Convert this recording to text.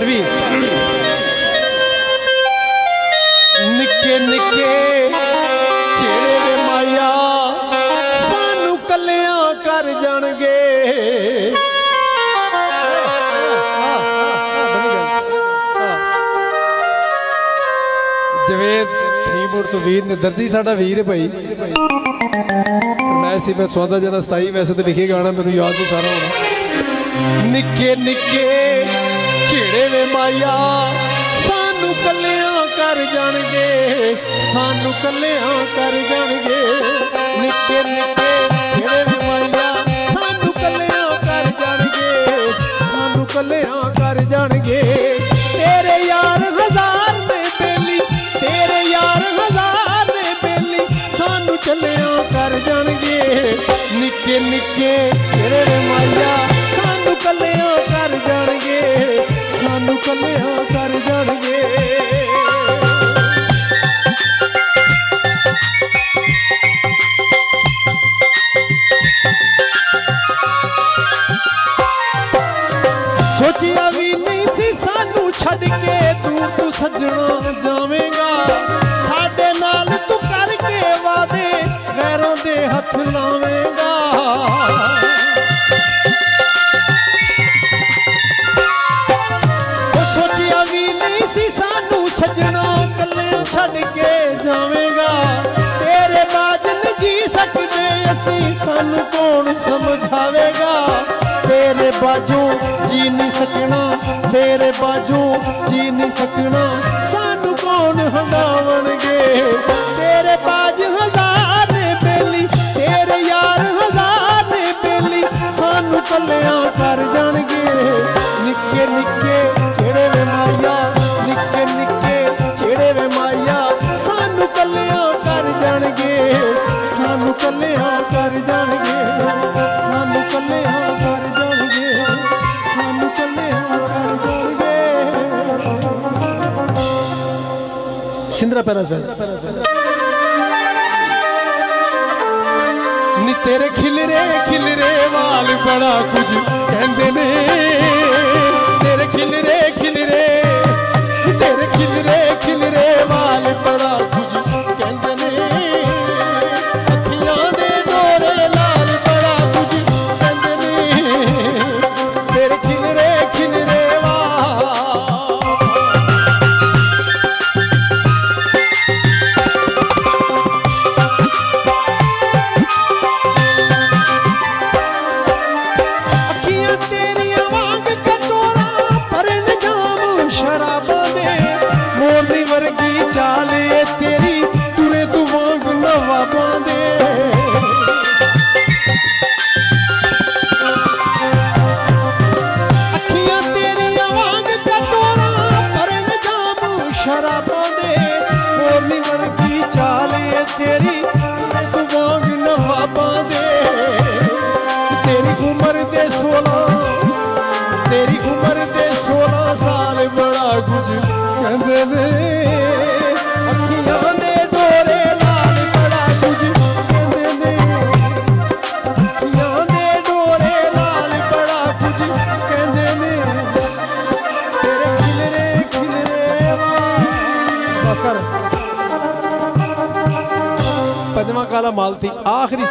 भी निके निके छेड़े वे माया सानू कलियां कर जाणगे। जवेद थीमुर तो वीर ने दर्दी साडा वीर है भाई। मैं सी मैं सौदा जना 27 वैसे तो लिखे गाना मैनू याद नहीं सारा होना। निके निके छेड़े वे माया सानू कलियां कर जाणगे, सानू कलियां कर जाणगे। निके निके छेड़े वे माया सानू कलियां कर जाणगे, सानू कलियां कर जाणगे। तेरे यार हजार ने बेली, तेरे यार हजार ने बेली सानू चलियां कर जाणगे। निके निके छेड़े वे माया सानू कलियां कर जाणगे, सानू कलियां कर जाणगे। सोचिया भी नहीं सी सानू छड़ के दूर तू सजना जावेगा। साडे नाल तू करके वादे गैरों दे हथ लावेगा। सोचिया भी नहीं सी सानू सजना कलियां छड़ के जावेगा। तेरे बाज नहीं जी सकते असी सानू कौन समझावेगा। तेरे बाजू जी नहीं सकना, तेरे बाजू जी नहीं सकना सानू कौन हंडावणगे। तेरे बाज हजार ने बेली, तेरे यार हजार ने बेली सानू कलियां कर जाणगे। निके निके छेड़े वे माया, निके निके छेड़े वे माया सानू कलियां कर जाणगे, सानू कलियां कर जाणगे, सानू कलियां कर जाणगे, सानू कलियां कर जाणगे। सिंदरा पैरा सर नी तेरे खिलरे वाल बड़ा कुछ कहंदे ने। तेरे खिलरे तेरे खिलरे वाल बड़ा कुछ कहंदे ने। अखियां दे डोरे लाल बड़ा कुछ कहंदे ने। तेरे खिलरे वाल अखियां तेरियां वांग कटोरा भरे न जाम शराबा दे। मोरनी वर्गी चाले तेरी तुरे तू वांग नवाबां दे। अखियां तेरियां वांग कटोरा भरे न जाम शराबा दे। मोरनी वर्गी चाले तेरी तुरे तू वांग नवाबां दे। तेरी उम्र दे 16, तेरी उम्र दे 16 साल बड़ा कुछ कहंदे ने। अखियां दे डोरे लाल बड़ा कुछ कहंदे ने। अखियां दे डोरे लाल बड़ा कुछ कहंदे ने। तेरे खिलरे वाल बस कर। पंजवां काला माल थी आखिरी